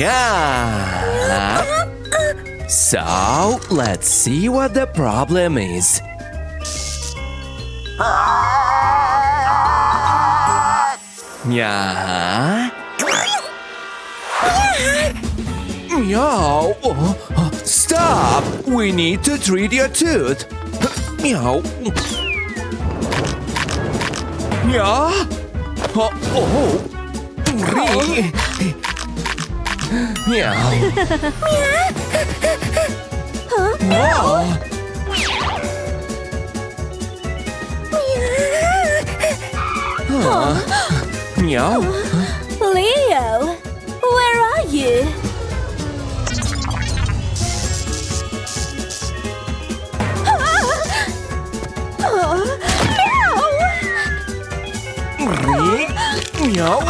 Yeah. So, let's see what the problem is. Yeah. Meow. Stop! We need to treat your tooth. Meow. Yeah. Meow. Meow. Meow. Leo, where are you? Meow.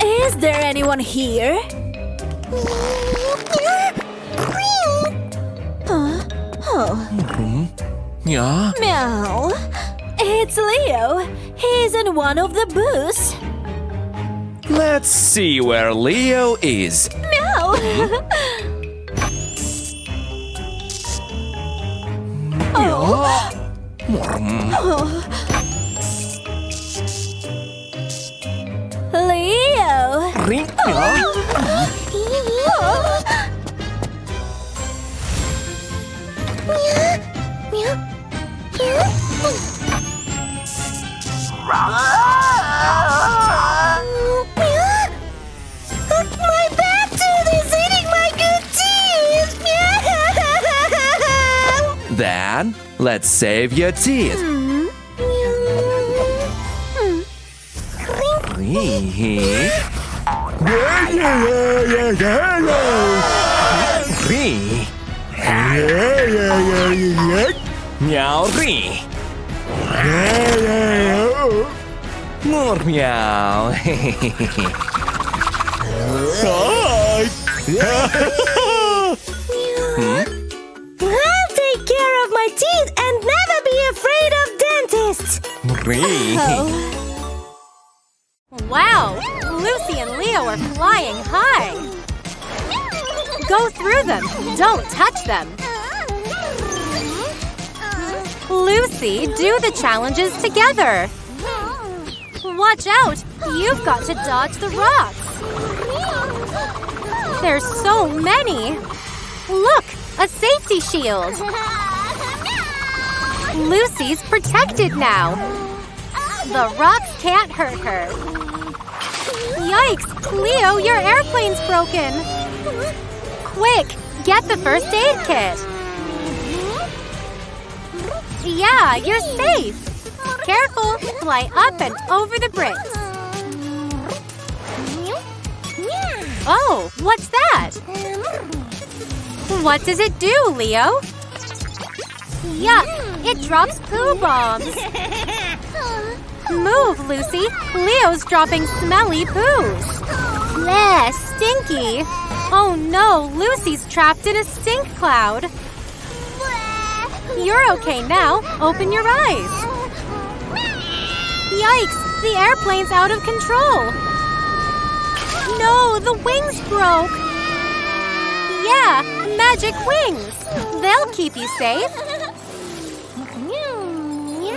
Is there anyone here? Yeah. Meow. It's Leo. He's in one of the booths. Let's see where Leo is. Meow. Leo. My bad tooth is eating my good teeth. Then, let's save your teeth. Meow. More meow. I'll take care of my teeth and never be afraid of dentists. Wow! Lucy and Leo are flying high! Go through them! Don't touch them! Lucy, do the challenges together! Watch out! You've got to dodge the rocks! There's so many! Look! A safety shield! Lucy's protected now! The rocks can't hurt her! Yikes! Leo, your airplane's broken! Quick! Get the first aid kit! Yeah, you're safe! Careful! Fly up and over the bricks! Oh, what's that? What does it do, Leo? Yuck! It drops poo bombs! Move, Lucy! Leo's dropping smelly poos! Bleh, stinky! Oh no, Lucy's trapped in a stink cloud! You're okay now. Open your eyes! Yikes! The airplane's out of control! No, the wings broke! Yeah, magic wings! They'll keep you safe!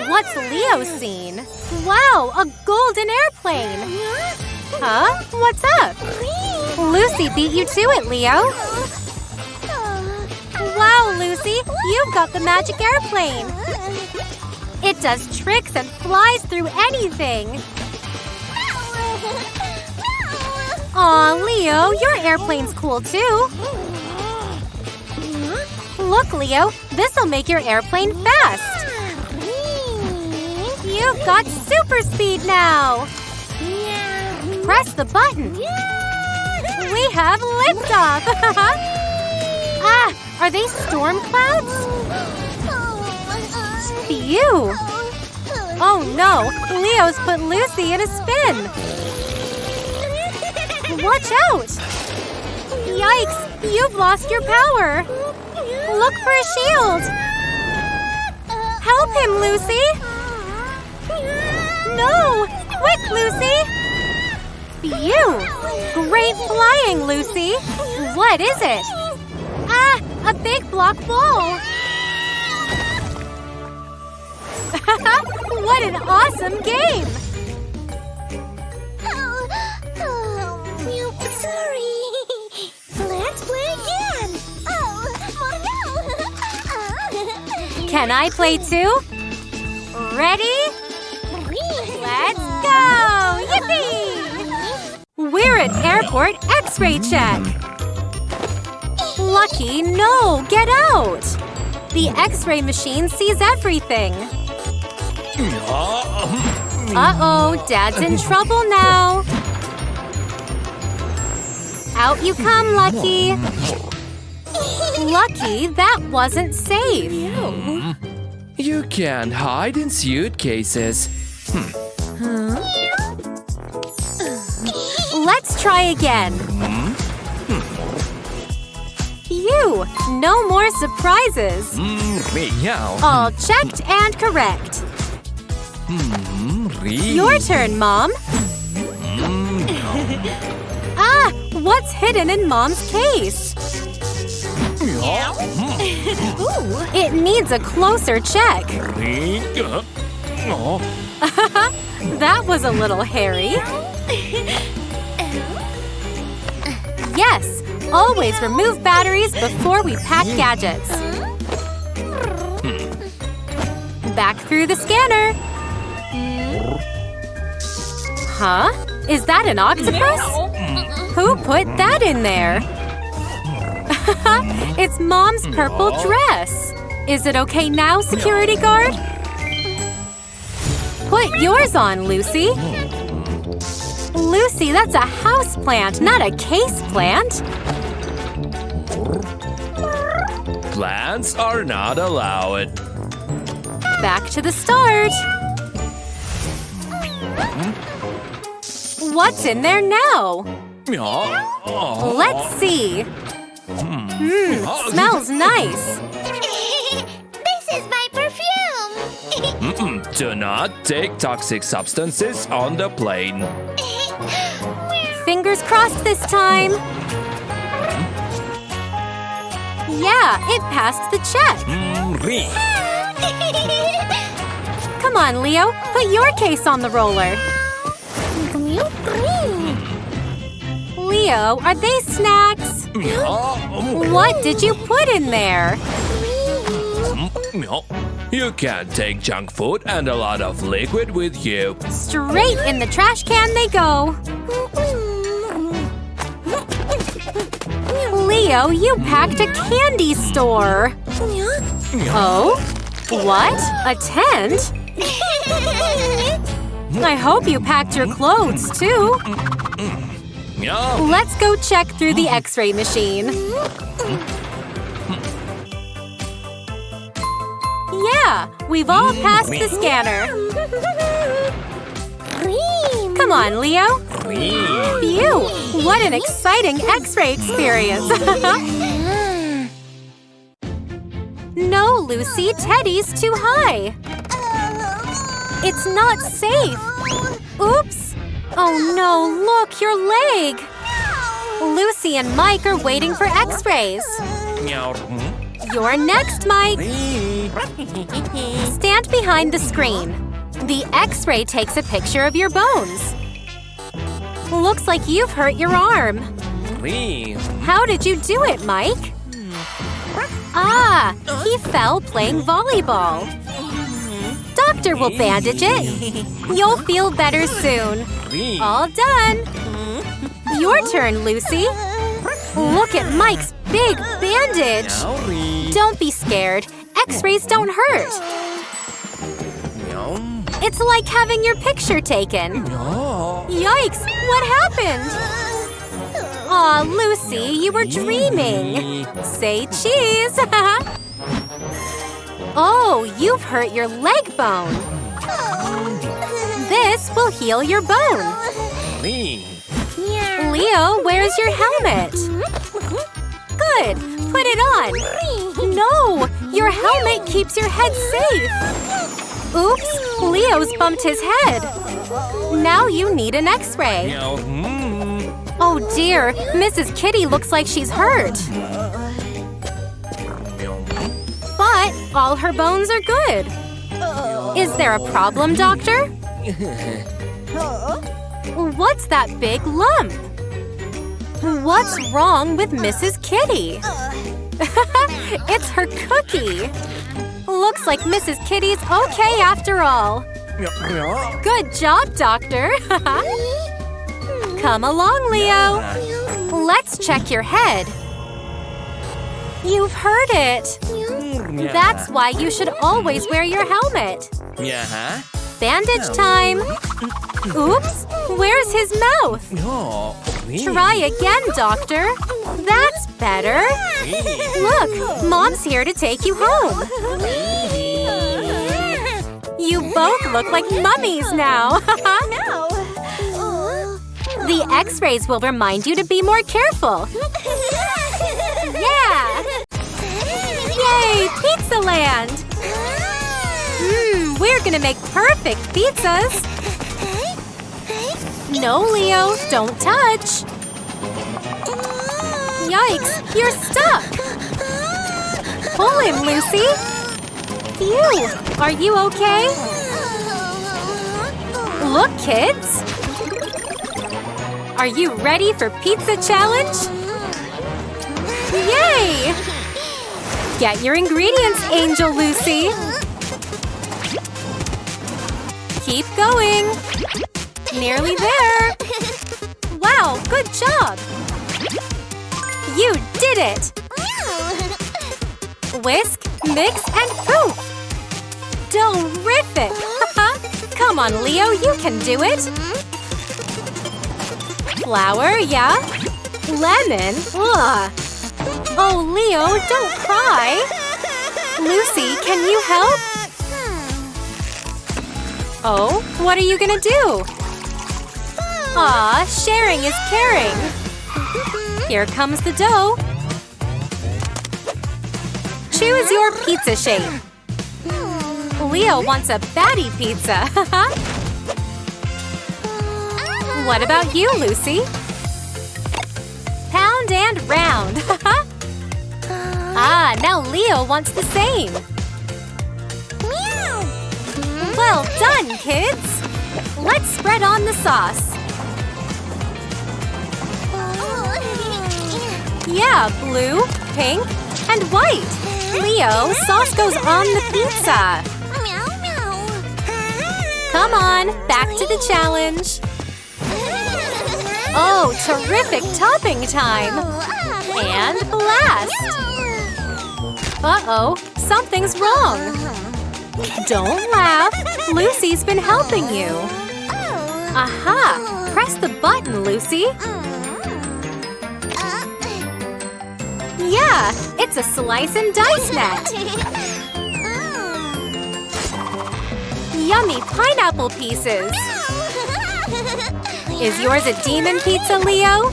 What's Leo seen? Wow, a golden airplane! Huh? What's up? Lucy beat you to it, Leo! Wow, Lucy! You've got the magic airplane! It does tricks and flies through anything! Aw, Leo, your airplane's cool too! Look, Leo, this'll make your airplane fast! You've got super speed now! Press the button! We have liftoff! Ah, are they storm clouds? Phew! Oh no! Leo's put Lucy in a spin! Watch out! Yikes! You've lost your power! Look for a shield! Help him, Lucy! No! Quick, Lucy! Phew! Great flying, Lucy! What is it? Ah! A big block ball! What an awesome game! Sorry. Let's play again. No. Can I play too? Ready? Let's go! Yippee! We're at airport X-ray check. Lucky, no! Get out! The X-ray machine sees everything. Uh-oh, Dad's in trouble now. Out you come, Lucky. Lucky, that wasn't safe. You can't hide in suitcases. Let's try again. Phew, no more surprises. Meow. All checked and correct. Your turn, Mom. Ah, what's hidden in Mom's case? It needs a closer check. That was a little hairy. Yes, always remove batteries before we pack gadgets. Back through the scanner. Huh? Is that an octopus? Who put that in there? It's Mom's purple dress. Is it okay now, security guard? Put yours on, Lucy. Lucy, that's a house plant, not a case plant. Plants are not allowed. Back to the start. What's in there now? Let's see. Smells nice. This is my perfume. Do not take toxic substances on the plane. Fingers crossed this time. Yeah, it passed the check. Come on, Leo. Put your case on the roller. Leo, are they snacks? What did you put in there? You can't take junk food and a lot of liquid with you. Straight in the trash can they go. Leo, you packed a candy store. Oh? What? A tent? I hope you packed your clothes, too. Let's go check through the X-ray machine. Yeah, we've all passed the scanner. Come on, Leo. Phew, what an exciting X-ray experience. No, Lucy, Teddy's too high. It's not safe. Oops. Oh no, look, your leg. Lucy and Mike are waiting for X-rays. You're next, Mike. Stand behind the screen. The X-ray takes a picture of your bones. Looks like you've hurt your arm. How did you do it, Mike? Ah, he fell playing volleyball. Doctor will bandage it. You'll feel better soon. All done. Your turn, Lucy. Look at Mike's big bandage. Don't be scared. X-rays don't hurt. It's like having your picture taken. Yikes! What happened? Aw, Lucy, you were dreaming. Say cheese. Oh, you've hurt your leg bone. This will heal your bone. Leo, where's your helmet? Good, put it on. No, your helmet keeps your head safe. Oops, Leo's bumped his head. Now you need an x-ray. Oh dear, Mrs. Kitty looks like she's hurt. But all her bones are good. Is there a problem, doctor? What's that big lump? What's wrong with Mrs. Kitty? It's her cookie. Looks like Mrs. Kitty's okay after all. Good job, doctor. Come along, Leo. Let's check your head. You've hurt it. That's why you should always wear your helmet. Bandage time. Oops, where's his mouth? Try again, doctor. That's better. Look, Mom's here to take you home. You both look like mummies now. The x-rays will remind you to be more careful. Yeah! Yay, Pizza Land! We're gonna make perfect pizzas! No, Leo, don't touch! Yikes, you're stuck! Pull him, Lucy! Phew, are you okay? Look, kids! Are you ready for pizza challenge? Yay! Get your ingredients, Angel Lucy! Keep going! Nearly there! Wow, good job! You did it! Whisk, mix, and poof! Terrific! Come on, Leo, you can do it! Flour, yeah? Lemon? Ugh! Oh, Leo, don't cry! Lucy, can you help? Oh, what are you gonna do? Aw, sharing is caring! Here comes the dough. Choose your pizza shape. Leo wants a fatty pizza. What about you, Lucy? Pound and round. Ah, now Leo wants the same. Well done, kids! Let's spread on the sauce. Yeah, blue, pink, and white. Leo, sauce goes on the pizza. Come on, back to the challenge. Oh, terrific topping time! And blast! Uh-oh, something's wrong. Don't laugh. Lucy's been helping you. Aha! Press the button, Lucy. Yeah, it's a slice and dice net. Yummy pineapple pieces. Is yours a demon pizza, Leo?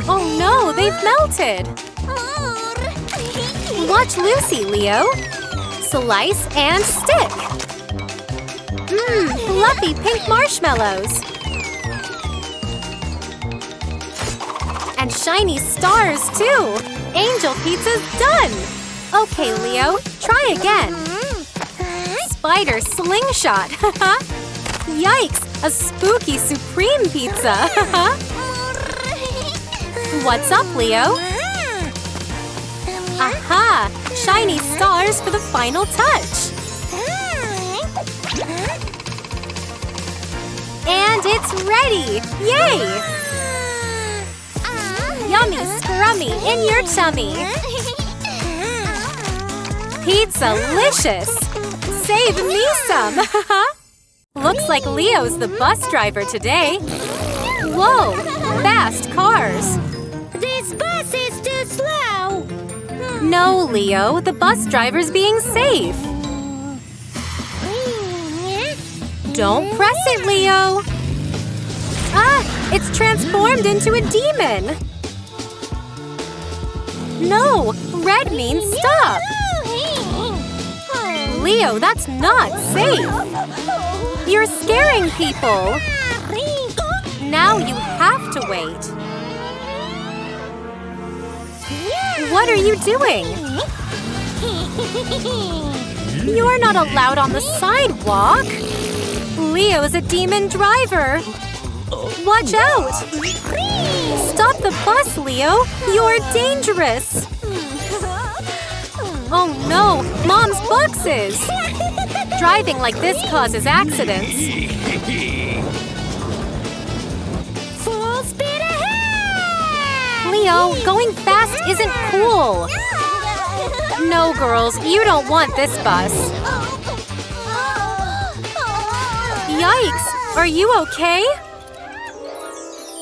Oh no, they've melted. Watch Lucy, Leo. Slice and stick. Fluffy pink marshmallows. And shiny stars, too. Angel pizza's done. Okay, Leo, try again. Spider slingshot. Yikes, a spooky supreme pizza. What's up, Leo? Aha! Shiny stars for the final touch! And it's ready! Yay! Yummy scrummy in your tummy! Pizza-licious! Save me some! Looks like Leo's the bus driver today. Whoa! Fast cars! This bus is too slow! No, Leo, the bus driver's being safe. Don't press it, Leo. Ah, it's transformed into a demon. No, red means stop. Leo, that's not safe. You're scaring people. Now you have to wait. What are you doing? You're not allowed on the sidewalk. Leo's a demon driver. Watch out! Stop the bus, Leo! You're dangerous! Oh no! Mom's boxes! Driving like this causes accidents. Full speed ahead! Leo, going fast isn't cool! No, girls, you don't want this bus. Yikes! Are you okay?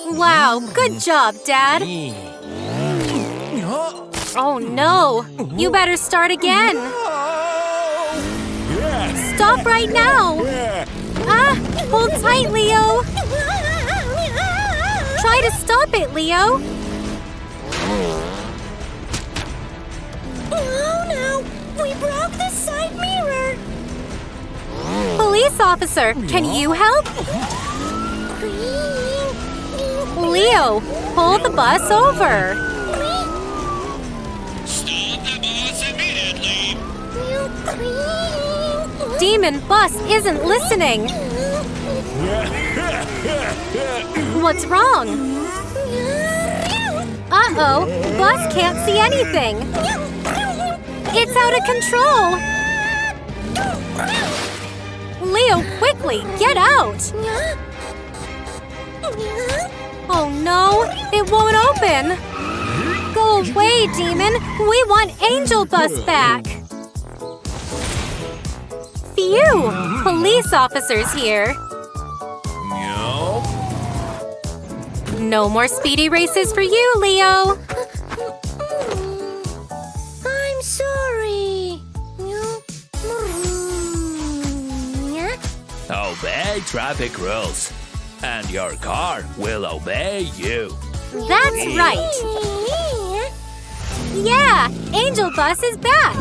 Wow, good job, Dad! Oh no! You better start again! Stop right now! Ah! Hold tight, Leo! Try to stop it, Leo! Oh no! We broke the side mirror! Police officer, can you help? Leo, pull the bus over! Stop the bus immediately! Demon bus isn't listening! What's wrong? Uh-oh, bus can't see anything! It's out of control! Leo, quickly, get out! Oh no, it won't open! Go away, demon! We want Angel Bus back! Phew! Police officers here! No more speedy races for you, Leo! I'm sorry. Obey traffic rules, and your car will obey you. That's right! Yeah! Angel Bus is back!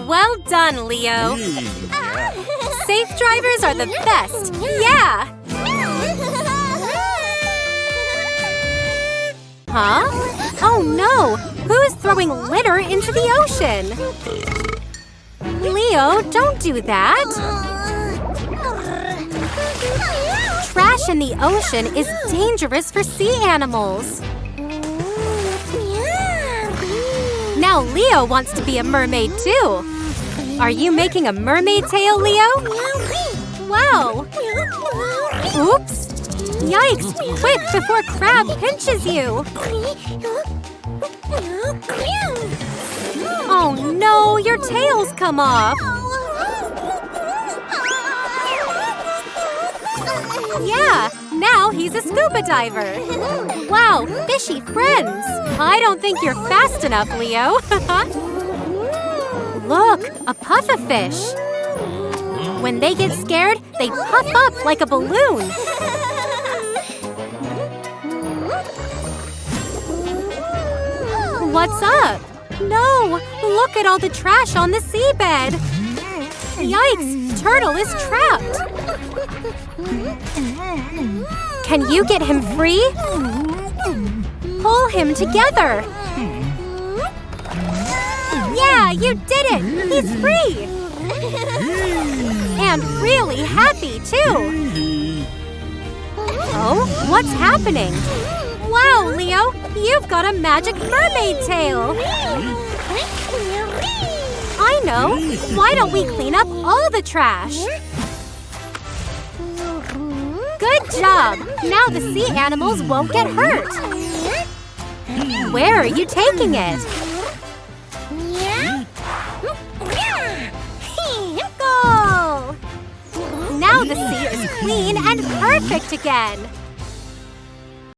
Well done, Leo! Safe drivers are the best! Yeah! Huh? Oh no! Who's throwing litter into the ocean? Leo, don't do that! Trash in the ocean is dangerous for sea animals. Now Leo wants to be a mermaid too. Are you making a mermaid tail, Leo? Wow! Oops! Yikes! Quick, before Crab pinches you! Oh no, your tail's come off! Yeah, now he's a scuba diver! Wow, fishy friends! I don't think you're fast enough, Leo! Look, a pufferfish! When they get scared, they puff up like a balloon! What's up? No! Look at all the trash on the seabed! Yikes! Turtle is trapped! Can you get him free? Pull him together! Yeah, you did it! He's free! And really happy, too! Oh, what's happening? Wow, Leo! You've got a magic mermaid tail! I know! Why don't we clean up all the trash? Good job! Now the sea animals won't get hurt! Where are you taking it? Go! Now the sea is clean and perfect again!